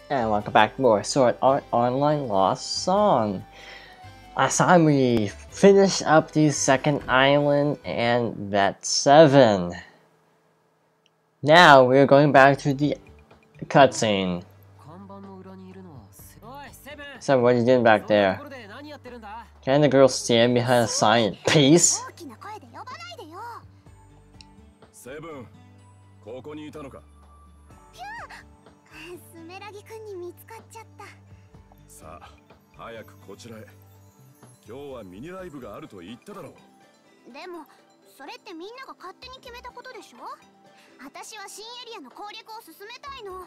And welcome back to more Sword Art Online Lost Song. Last time we finished up the second island and that's 7. Now we're going back to the cutscene. So what are you doing back there? Can the girl stand behind a sign in peace? セブン、ここにいたのか。スメラギ君に見つかっちゃった。さあ、早くこちらへ。今日はミニライブがあると言っただろう。でも、それってみんなが勝手に決めたことでしょ？私は新エリアの攻略を進めたいの。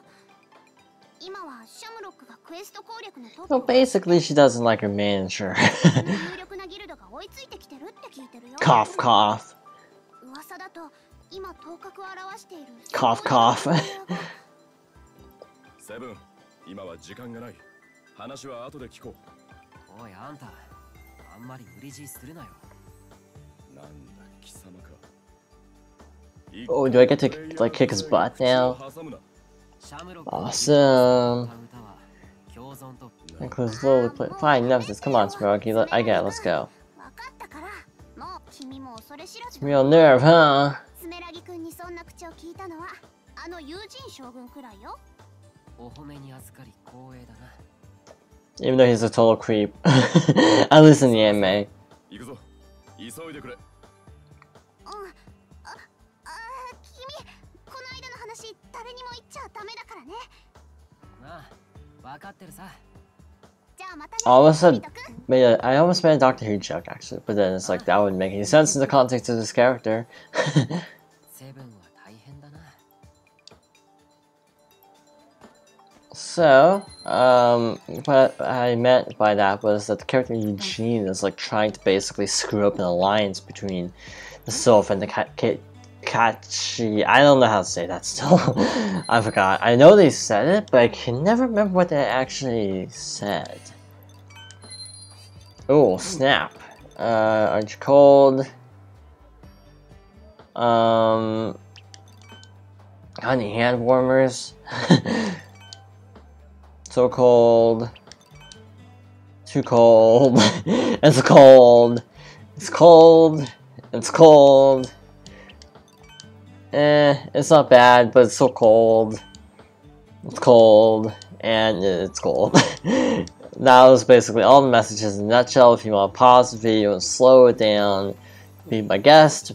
今はシャムロックがクエスト攻略のトップ。Well, basically she doesn't like her manager. 有力なギルドが追いついてきてるって聞いてるよ。Cough, cough. 噂だと今頭角を現している。Cough, cough. セブン、今は時間がない。話は後で聞こう。おい、あんた、あんまり無理強いするなよ。なんだ、貴様か。Oh, do I get to like kick his butt now? Awesome. Includes slowly play. Fine, enough of this. Come on, Smoky. I get it. Let's go. It's real nerve, huh? Even though he's a total creep. At least in the anime. I almost made a Doctor Who joke actually, but then it's like that wouldn't make any sense in the context of this character. So, what I meant by that was that the character Eugene is like trying to basically screw up an alliance between the Sylph and the Kachi. I don't know how to say that still. I forgot. I know they said it, but I can never remember what they actually said. Oh, snap. Aren't you cold? Got any hand warmers? So cold. Too cold. It's cold. It's cold. It's cold. It's not bad, but it's so cold. It's cold. And it's cold. That was basically all the messages in a nutshell. If you want to pause the video and slow it down, be my guest.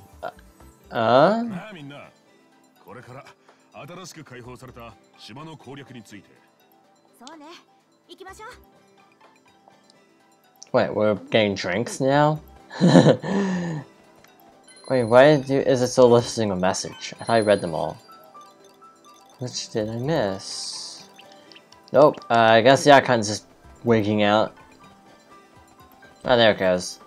Wait, we're getting drinks now? Wait, why is it still listing a message? I thought I read them all. Which did I miss? Nope, I guess Yakan's just wigging out. Oh, there it goes.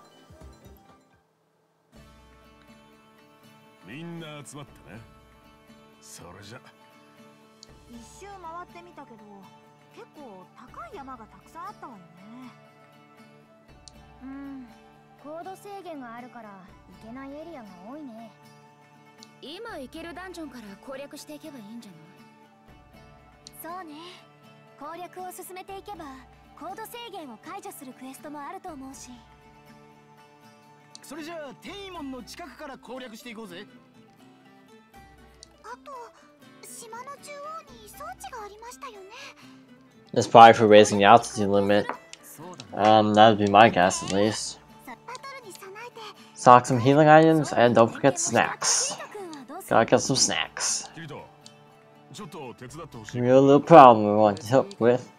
It's probably for raising the altitude limit. That would be my guess at least. Stock some healing items and don't forget snacks. Gotta get some snacks. Real little problem we want to help with.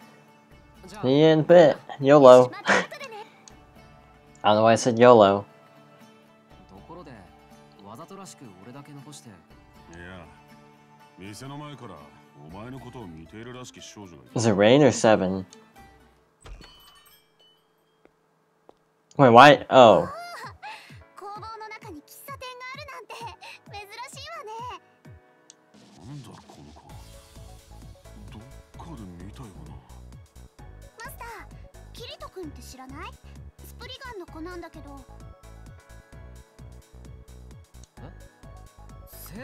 See you in a bit. YOLO. I don't know why I said YOLO. Is it Rain or 7? Wait, why? Oh.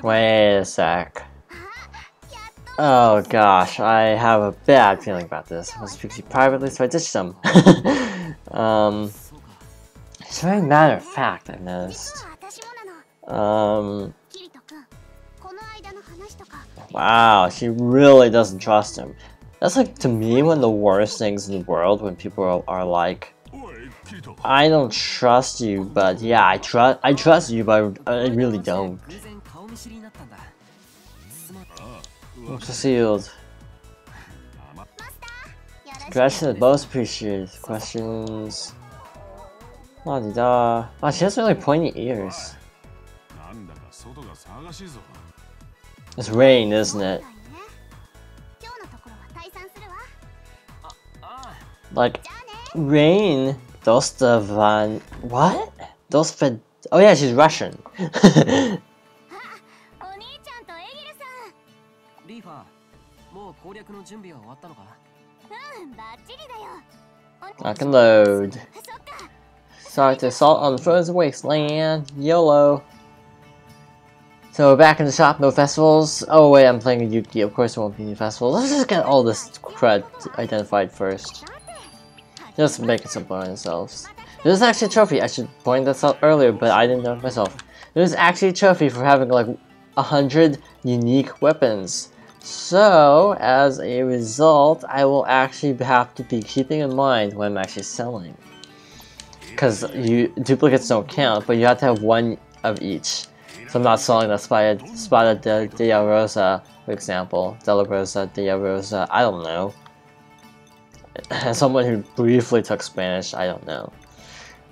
Wait a sec. Oh gosh, I have a bad feeling about this. I must speak to you privately, so I ditched them. そうか It's very matter of fact, I've 実 noticed. は私もなの。 Um, キリト君、この間の話とか。 wow, she really doesn't trust him. That's like, to me, one of the worst things in the world when people are like, おいキリト I don't trust you, but yeah, I trust you, but I really don't. 偶然顔見知りになったんだすまん Looks sealed. マスター、よろしく。 Questions most appreciated. Questions. La di da. Wow, she has really pointy ears. なんだか外が騒がしいぞ It's rain, isn't it? 今日のところは退散するわ。 Like, じゃあね。 rain. Dostovan. What? Dostvad. Oh yeah, she's Russian. お兄ちゃんとエギルさん。リーファーもう攻略の準備は終わったのかうん、バッチリだよ。 I can load. そっか。 Start to assault on the frozen wasteland. YOLO. So we're back in the shop, no festivals. Oh wait, I'm playing a Yuki. Of course there won't be any festivals. Let's just get all this crud identified first. Just make it simple on ourselves. There's actually a trophy. I should point this out earlier, but I didn't know it myself. There's actually a trophy for having like 100 unique weapons. So, as a result, I will actually have to be keeping in mind what I'm actually selling. Because duplicates don't count, but you have to have one of each. So I'm not selling the Spada de Rosa, for example. Della Rosa, de Rosa, I don't know. As someone who briefly took Spanish, I don't know.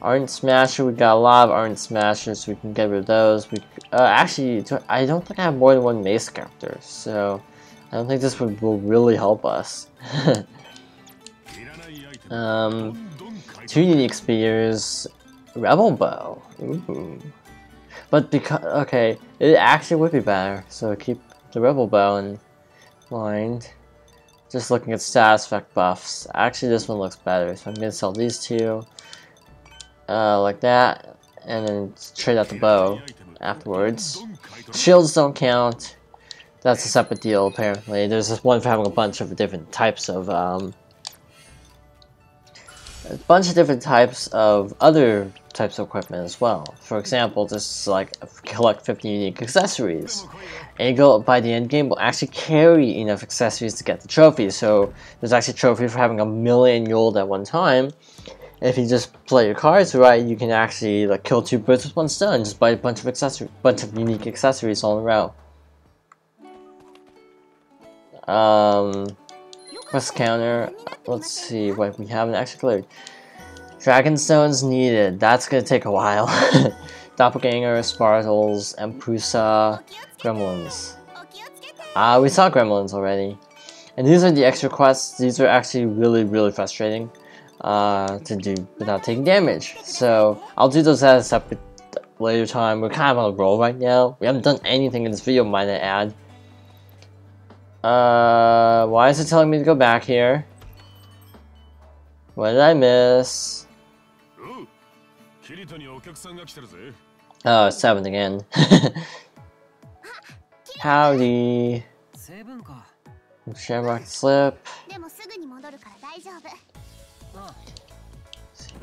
Ardent Smasher, we got a lot of Ardent Smashers, we can get rid of those. Actually, I don't think I have more than one Mace character, so I don't think this will really help us. 2 unique spears, Rebel Bow. Ooh. But because, okay, it actually would be better, so keep the Rebel Bow in mind. Just looking at status effect buffs. Actually, this one looks better, so I'm gonna sell these 2. Like that, and then trade out the bow afterwards. Shields don't count. That's a separate deal, apparently. There's this one for having a bunch of different types of, other types of equipment as well. For example, just like collect 50 unique accessories. And you go by the end game will actually carry enough accessories to get the trophy. So there's actually a trophy for having 1,000,000 Yold at one time. And if you just play your cards right, you can actually like kill 2 birds with 1 stone. Just buy a bunch of unique accessories all in a row. Quest counter. Let's see what we haven't actually cleared. Dragon stones needed. That's gonna take a while. Doppelganger, Spartles, Emprusa, Gremlins. We saw Gremlins already. And these are the extra quests. These are actually really frustrating to do without taking damage. So I'll do those at a separate later time. We're kind of on a roll right now. We haven't done anything in this video, might I add. Why is it telling me to go back here? What did I miss? Oh, 7 again. Howdy. Shamrock slip.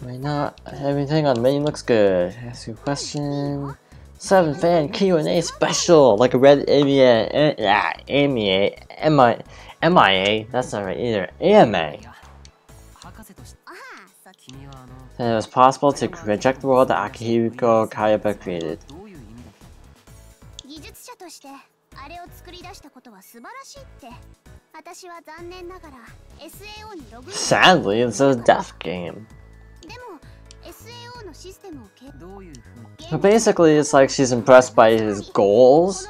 Why not? Everything on the menu looks good. Ask you a question. 7 fan Q&A special, like a red MIA. That's not right either. AMA. And it was possible to reject the world that Akihiko Kayaba created. Sadly, it's a death game. But basically, it's like she's impressed by his goals,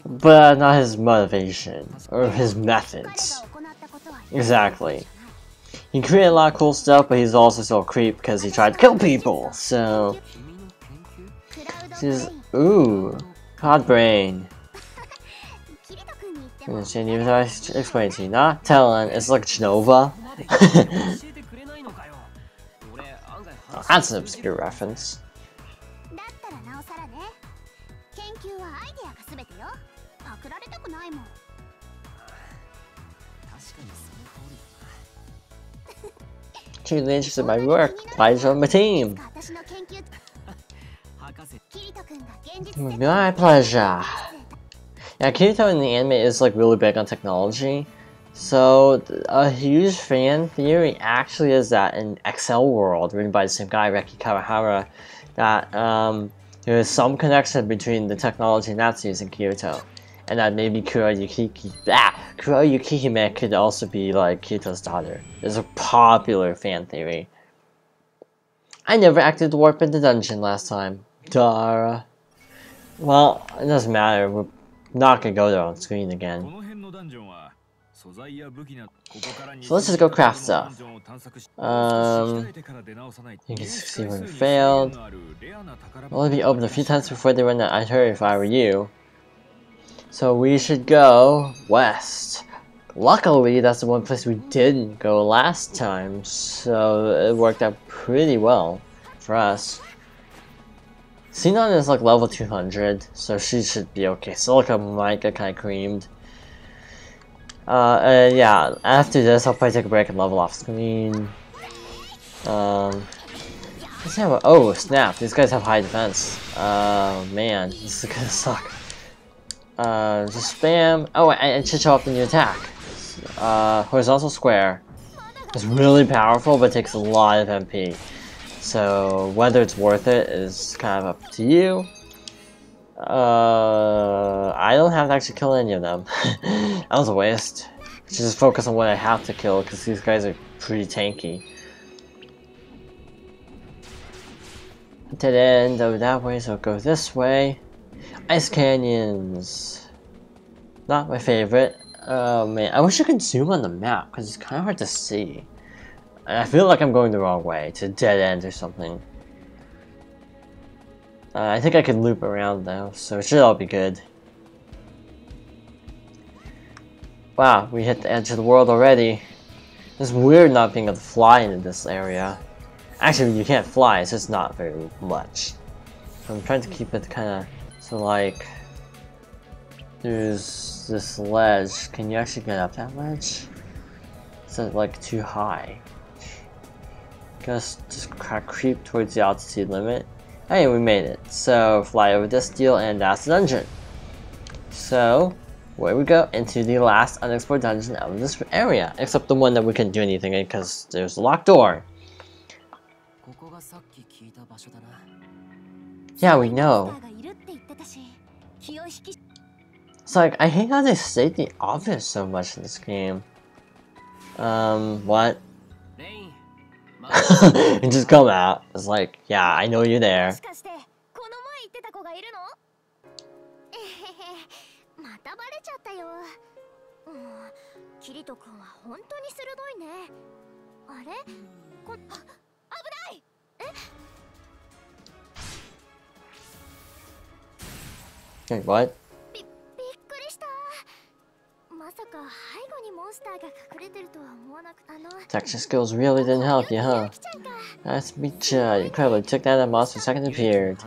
but not his motivation or his methods. Exactly. He created a lot of cool stuff, but he's also still a creep because he tried to kill people. So she's Cod Brain. Explain to you, not telling. It's like Genova. Oh, that's an obscure reference. genuinely interested in my work, apply to join my team. 私の研究博士キリト君が現実世界 My pleasure. Yeah, Kirito in the anime is like really big on technology. So a huge fan theory actually is that in Excel World, written by the same guy, Reki Kawahara, that there is some connection between the technology Nazis and Kirito. And that maybe Kuroyuki Hime could also be like Kirito's daughter. It's a popular fan theory. I never acted warp in the dungeon last time. Dara. Well, it doesn't matter. We're not gonna go there on screen again. So let's just go craft stuff. You can see when it failed. Well, it'd be open a few times before they run out. I'd hurry if I were you. So we should go west. Luckily, that's the one place we didn't go last time, so it worked out pretty well for us. Sinon is like level 200, so she should be okay. Silica might get kind of creamed. Yeah, after this, I'll probably take a break and level off screen. Let's have a, oh, snap, these guys have high defense. Man, this is gonna suck. Just spam. Oh, and should show up the new attack. Horizontal square. It's really powerful, but takes a lot of MP. So whether it's worth it is kind of up to you. I don't have to actually kill any of them. That was a waste. Just focus on what I have to kill, because these guys are pretty tanky. Dead end over that way, so go this way. Ice canyons. Not my favorite. Oh man, I wish I could zoom on the map because it's kind of hard to see. And I feel like I'm going the wrong way to dead end or something. I think I could loop around though, so it should all be good. Wow, we hit the edge of the world already. It's weird not being able to fly into this area. Actually, you can't fly, it's just not very much. I'm trying to keep it kind of... So like, there's this ledge. Can you actually get up that ledge? Is it like too high? Just kind of creep towards the altitude limit. Hey, we made it. So fly over this deal, and that's the dungeon. So where we go into the last unexplored dungeon of this area, except the one that we couldn't do anything in because there's a locked door. Yeah, we know. It's like, I hate how they state the obvious so much in this game. What? And just come out. It's like, yeah, I know you're there. またバレちゃったよ。キリト君は本当に鋭いね。あれ？危ない！え？Wait, what? びっくりした。まさか背後にモンスターが隠れてるとは思わなくて。Detection skills really didn't help you, huh? Nice to meet ya. You cleverly took down that monster second appeared.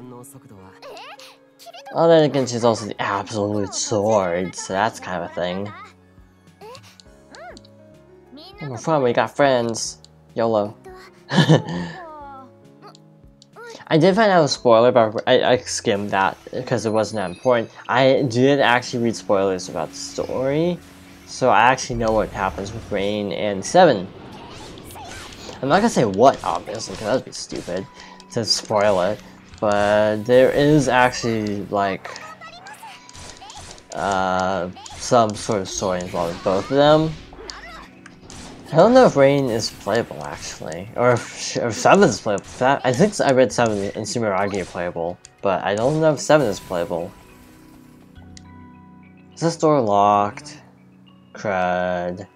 Oh, then again, she's also the absolute sword, so that's kind of a thing. Oh, we're fun, we got friends. YOLO. I did find out a spoiler, but I skimmed that because it wasn't that important. I did actually read spoilers about the story, so I actually know what happens with Rain and Seven. I'm not gonna say what, obviously, because that would be stupid to spoil it. But there is actually like some sort of story involving both of them. I don't know if Rain is playable actually, or if 7 is playable. I think I read 7 and Sumeragi are playable, but I don't know if 7 is playable. Is this door locked? Crud.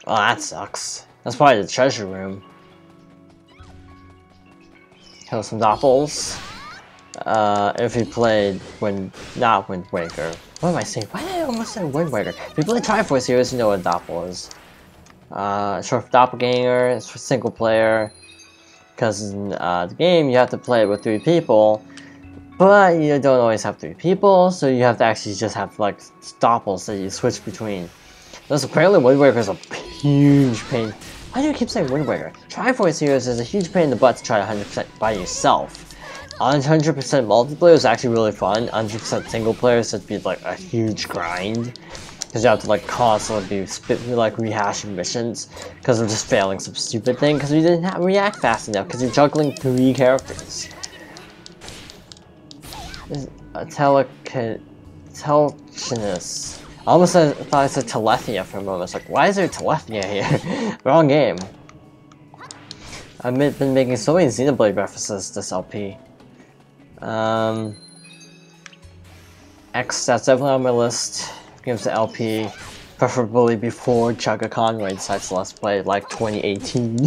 Oh, that sucks. That's probably the treasure room. Kill some doppels. If you played not Wind Waker. What am I saying? Why did I almost say Wind Waker? If you play Triforce series, you know what a doppel is. Short for doppelganger, it's for single player. Because in the game, you have to play it with 3 people. But you don't always have 3 people, so you have to actually just have like doppels that you switch between. Thus, apparently Wind Waker is a huge pain Why do you keep saying Wind Waker? Triforce Heroes is a huge pain in the butt to try 100% by yourself. 100% multiplayer is actually really fun. 100% single player would be like a huge grind. Because you have to like constantly be like rehashing missions. Because we're just failing some stupid thing. Because we didn't react fast enough. Because you're juggling 3 characters. Telekinus. I almost thought I said Telethia for a moment. I was like, why is there Telethia here? Wrong game. I've been making so many Xenoblade references this LP. X, that's definitely on my list. Games to LP, preferably before Chugga Conroy decides to let's play, like 2018.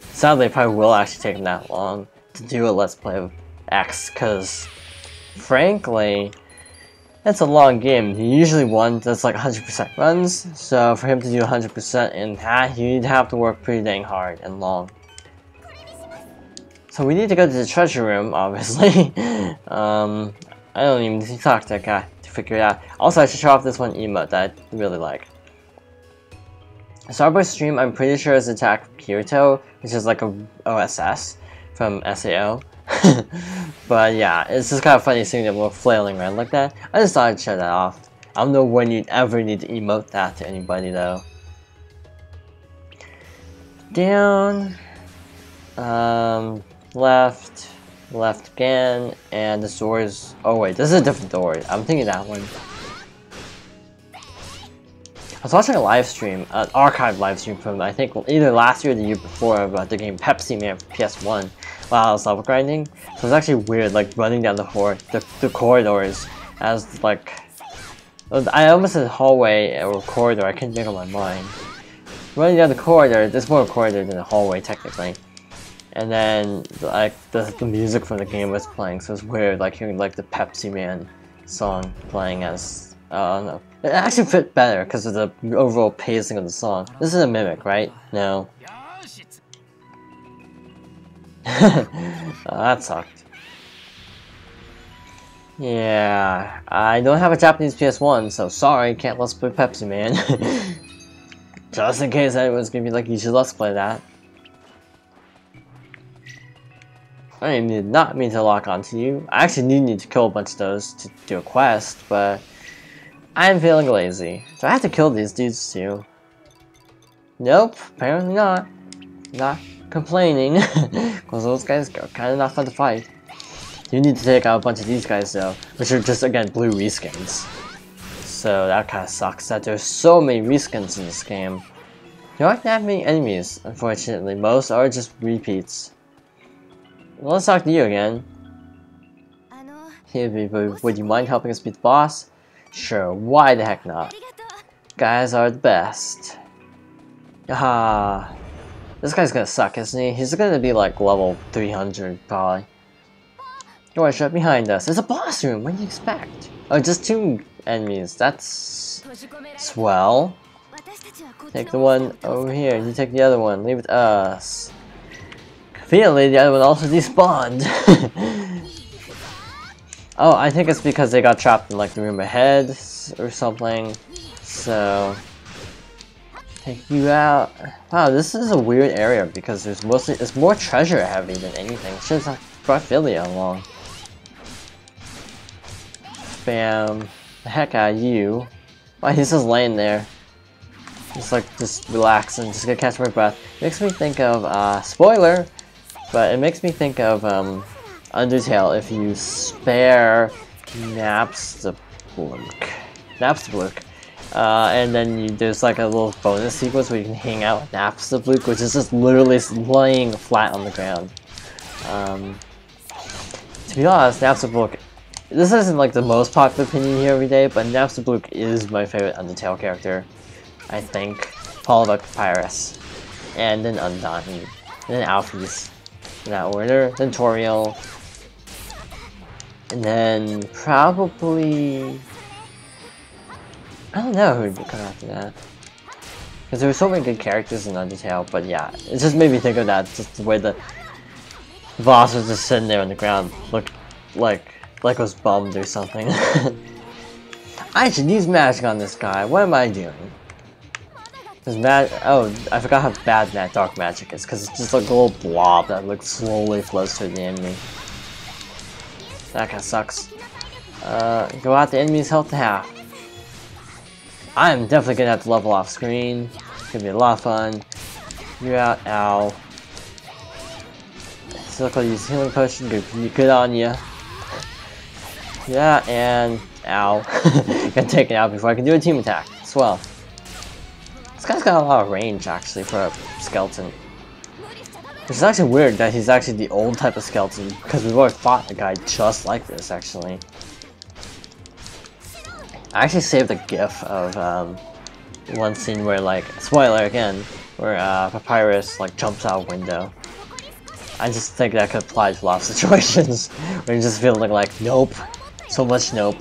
Sadly, it probably will actually take that long to do a let's play of X, because frankly, it's a long game. Usually one that's like 100% runs, so for him to do 100% in that, you'd have to work pretty dang hard and long. So we need to go to the treasure room, obviously. I don't even need to talk to that guy to figure it out. Also, I should show off this one emote that I really like. Starboy Stream, I'm pretty sure is Attack Kirito, which is like a OSS from SAO. But yeah, it's just kind of funny seeing them flailing around like that. I just thought I'd show that off. I don't know when you'd ever need to emote that to anybody though. Down, left again, and this door is, oh wait, this is a different door. I'm thinking that one. I was watching a live stream, an archive live stream from I think either last year or the year before about the game Pepsi Man for PS1 while I was level grinding. So it was actually weird, like running down the corridors as like, I almost said hallway or corridor, I couldn't make up my mind. Running down the corridor, there's more a corridor than a hallway technically. And then like the music from the game was playing, so it's weird like hearing like the Pepsi Man song playing as, I don't know. It actually fit better because of the overall pacing of the song. This is a mimic, right? No. That sucked. Yeah, I don't have a Japanese PS1, so sorry, can't let's play Pepsi Man. Just in case anyone's gonna be like, you should let's play that. I did not mean to lock onto you. I actually need to kill a bunch of those to do a quest, but I'm feeling lazy. Do I have to kill these dudes too? Nope, apparently not. Not complaining, because those guys are kind of not fun to fight. You need to take out a bunch of these guys though, which are just again blue reskins. So that kind of sucks that there's so many reskins in this game. There aren't that many enemies, unfortunately. Most are just repeats. Well, let's talk to you again. Hey, would you mind helping us beat the boss? Sure, why the heck not? Guys are the best. Ah, this guy's gonna suck, isn't he? He's gonna be like level 300 probably. You're right behind us. It's a boss room. What do you expect? Oh, just 2 enemies. That's swell. Take the one over here. You take the other one. Leave it to us. Conveniently, the other one also despawned. Oh, I think it's because they got trapped in like the room ahead or something. So take you out. Wow, this is a weird area because there's mostly it's more treasure heavy than anything. Should have brought Philia along. Bam. The heck out of you. Why he's just laying there. Just like just relaxing, just gonna catch my breath. Makes me think of spoiler, but it makes me think of Undertale if you spare Napstablook. And then there's like a little bonus sequence where you can hang out with Napstablook, which is just literally laying flat on the ground. To be honest, Napstablook, this isn't like the most popular opinion here every day, but Napstablook is my favorite Undertale character, I think. Followed by Papyrus, and then Undyne, and then Alphys, in that order, then Toriel, and then probably, I don't know who would come after that. Because there were so many good characters in Undertale, but yeah, it just made me think of that, just the way the boss was just sitting there on the ground, looked like it was bummed or something. I should use magic on this guy, what am I doing? His oh, I forgot how bad that dark magic is, because it's just like a little blob that like slowly flows to the enemy. That kinda sucks. Go out the enemy's health to half. I'm definitely gonna have to level off screen. It's gonna be a lot of fun. You're out, ow. Circle use healing potion, good on ya. Yeah, and ow. Got taken out before I can do a team attack. Swell. This guy's got a lot of range actually for a skeleton. Which is actually weird that he's actually the old type of skeleton, because we've already fought a guy just like this actually. I actually saved a gif of one scene where, like, spoiler again, where Papyrus like jumps out a window. I just think that could apply to a lot of situations where you just feel like nope, so much nope.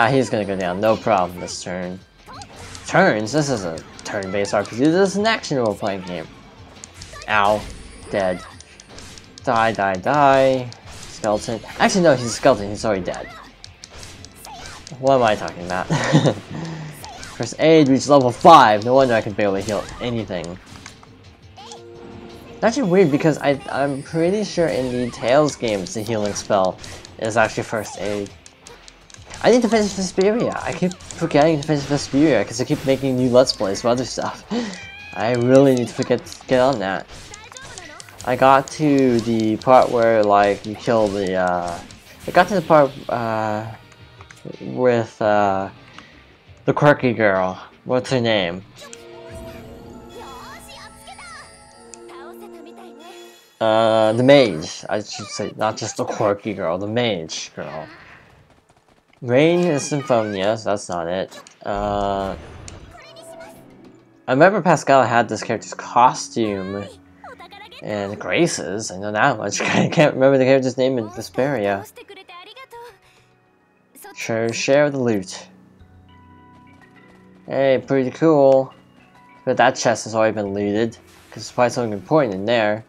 He's gonna go down, no problem this turn. Turns? This is a turn-based RPG, this is an action role-playing game. Ow. Dead. Die, die, die. Skeleton. Actually no, he's a skeleton, he's already dead. What am I talking about? First aid reached level 5, no wonder I can barely heal anything. It's actually weird because I'm pretty sure in the Tales games the healing spell is actually first aid. I need to finish Vesperia. I keep forgetting to finish Vesperia because I keep making new Let's Plays for other stuff. I really need to get on that. I got to the part where like you kill the I got to the part with the quirky girl. What's her name? The mage. I should say not just the quirky girl, the mage girl. Rain is Symphonia, so that's not it. I remember Pascal had this character's costume and Grace's, I know that much. I can't remember the character's name in Vesperia. Sure, share the loot. Hey, pretty cool. But that chest has already been looted, because there's probably something important in there.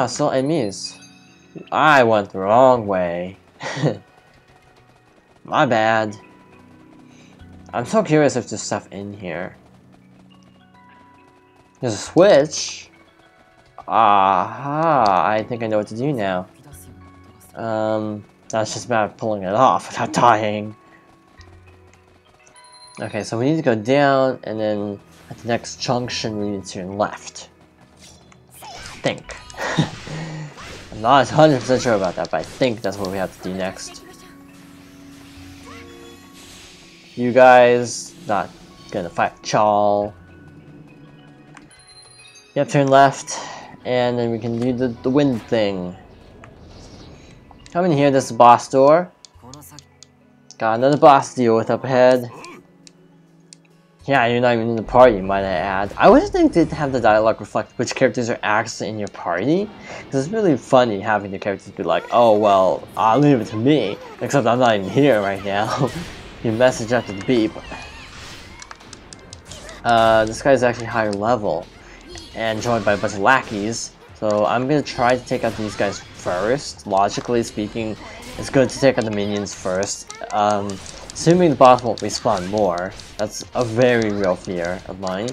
Still enemies. I went the wrong way. My bad. I'm so curious if there's stuff in here. There's a switch. Aha, I think I know what to do now. That's just about pulling it off without dying. Okay, so we need to go down, and then at the next junction we need to turn left. I think. I'm not 100% sure about that, but I think that's what we have to do next. You guys, not gonna fight Chal. Yep, turn left, and then we can do the wind thing. Come in here, this is the boss door. Got another boss to deal with up ahead. Yeah, you're not even in the party, might I add. I wish they did have the dialogue reflect which characters are actually in your party. Because it's really funny having the characters be like, oh well, I'll leave it to me. Except I'm not even here right now. You message after the beep. This guy's actually higher level. And joined by a bunch of lackeys. So I'm gonna try to take out these guys first. Logically speaking, it's good to take out the minions first. Assuming the boss won't respawn more. That's a very real fear of mine.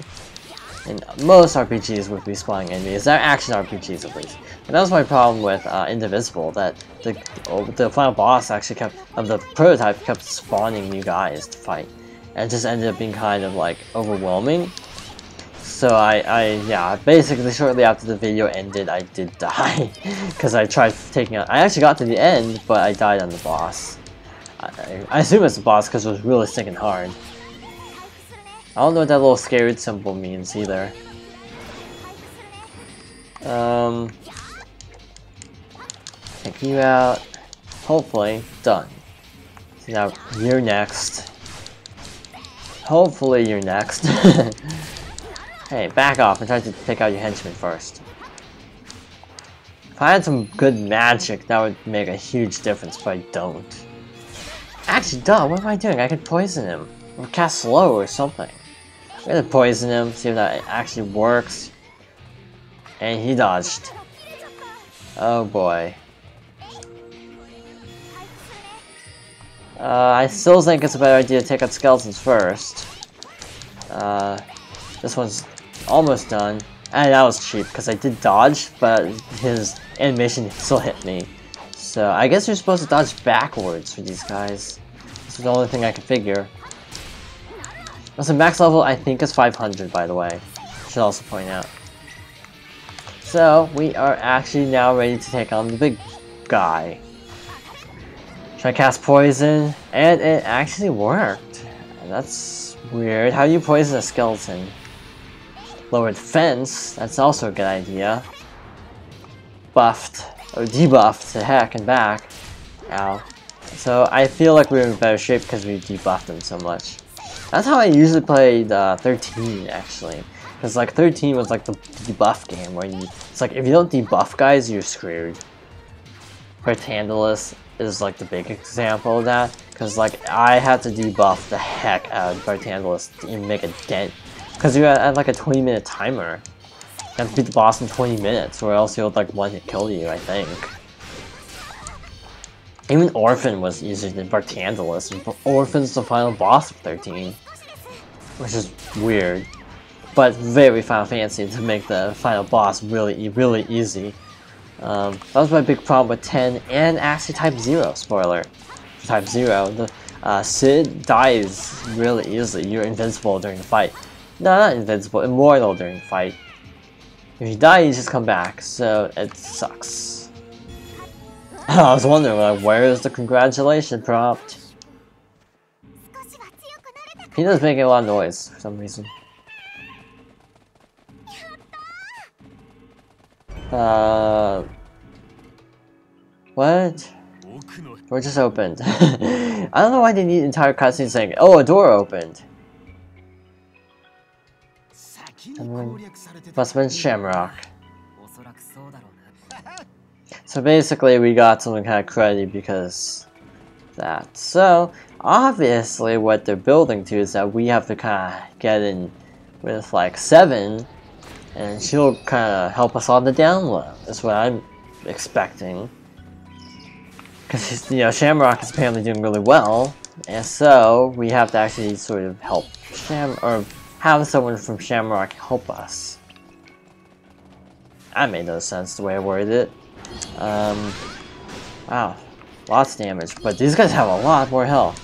And most RPGs with respawning enemies, they're action RPGs at least. And that was my problem with Indivisible, that the final boss actually kept, of the prototype, kept spawning new guys to fight. And it just ended up being kind of like overwhelming. So yeah, basically shortly after the video ended, I did die. Because I tried taking out, I actually got to the end, but I died on the boss. I assume it's the boss because it was really sticking hard. I don't know what that little scared symbol means either. Take you out. Hopefully, done. So now you're next. Hopefully you're next. Hey, back off and try to pick out your henchmen first. If I had some good magic, that would make a huge difference, but I don't. Actually, duh, what am I doing? I could poison him. Or cast slow or something. I'm gonna poison him, see if that actually works. And he dodged. Oh boy. I still think it's a better idea to take out skeletons first. This one's almost done. And that was cheap because I did dodge, but his animation still hit me. So I guess you're supposed to dodge backwards for these guys. This is the only thing I can figure. Also, max level I think is 500, by the way. Should also point out. So we are actually now ready to take on the big guy. Try to cast poison, and it actually worked. And that's weird. How do you poison a skeleton? Lower defense, that's also a good idea. Buffed, or debuffed to heck and back. Ow. So I feel like we're in better shape because we debuffed them so much. That's how I usually played 13 actually. Because like 13 was like the debuff game where it's like if you don't debuff guys, you're screwed. Bartandalus is like the big example of that. Because like I had to debuff the heck out of Bartandalus to even make a dent. Because you're at like a 20-minute timer. You have to beat the boss in 20 minutes or else he'll like one-hit kill you, I think. Even Orphan was easier than Bartandalus. Orphan's the final boss of 13. Which is weird. But very Final Fantasy to make the final boss really easy. That was my big problem with 10 and actually Type 0, spoiler. Type 0, the Sid dies really easily. You're invincible during the fight. No, not invincible, immortal during the fight. If you die, you just come back, so it sucks. I was wondering, like, where is the congratulation prompt? He does making a lot of noise for some reason. What? Door just opened. I don't know why they need entire cutscene saying, oh, a door opened. Must have been Shamrock. So basically we got something kind of credit because of that. So obviously what they're building to is that we have to kind of get in with like 7 and she'll kind of help us on the down low. That's what I'm expecting. Because, you know, Shamrock is apparently doing really well, and so we have to actually sort of help or have someone from Shamrock help us. That made no sense the way I worded it. Wow, lots of damage, but these guys have a lot more health.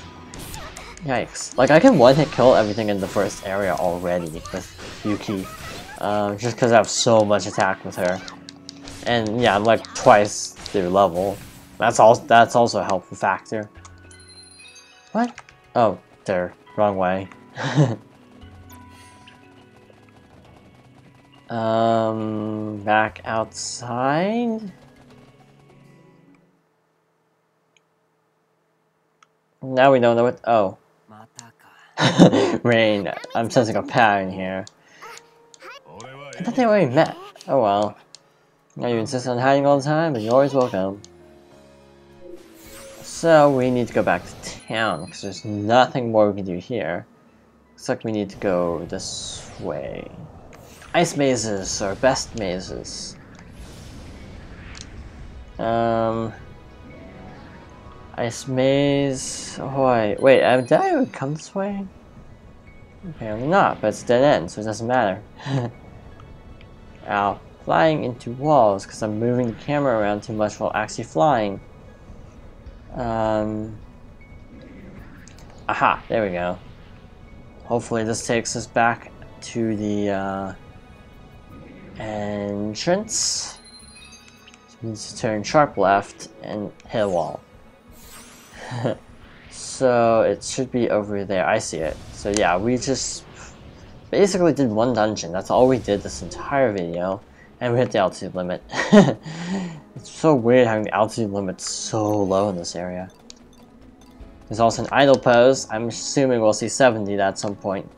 Yikes. Like, I can one-hit kill everything in the first area already with Yuki. Just because I have so much attack with her. And yeah, I'm like twice their level. That's also a helpful factor. What? Oh, there. Wrong way. Back outside? Now we don't know what- oh. Rain, I'm sensing a pattern here. I thought they already met. Oh well. Now you insist on hiding all the time, but you're always welcome. So we need to go back to town, because there's nothing more we can do here. Looks like we need to go this way. Ice mazes are best mazes. Ice maze. Oh, wait, did I ever come this way? Apparently not, but it's dead end, so it doesn't matter. Ow. Flying into walls, because I'm moving the camera around too much while actually flying. Aha, there we go. Hopefully this takes us back to the entrance. So we need to turn sharp left and hit a wall. So it should be over there. I see it. So yeah, we just basically did one dungeon. That's all we did this entire video. And we hit the altitude limit. It's so weird having the altitude limit so low in this area. There's also an idle pose. I'm assuming we'll see 70 at some point.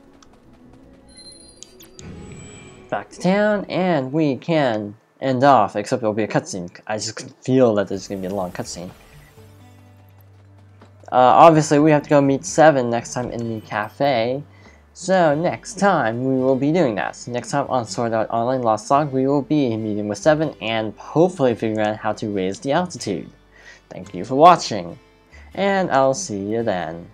Back to town, and we can end off, except it'll be a cutscene. I just can feel that there's going to be a long cutscene. Obviously, we have to go meet 7 next time in the cafe. So next time we will be doing that. So next time on Sword Art Online Lost Log, we will be meeting with 7 and hopefully figuring out how to raise the altitude. Thank you for watching. and I'll see you then.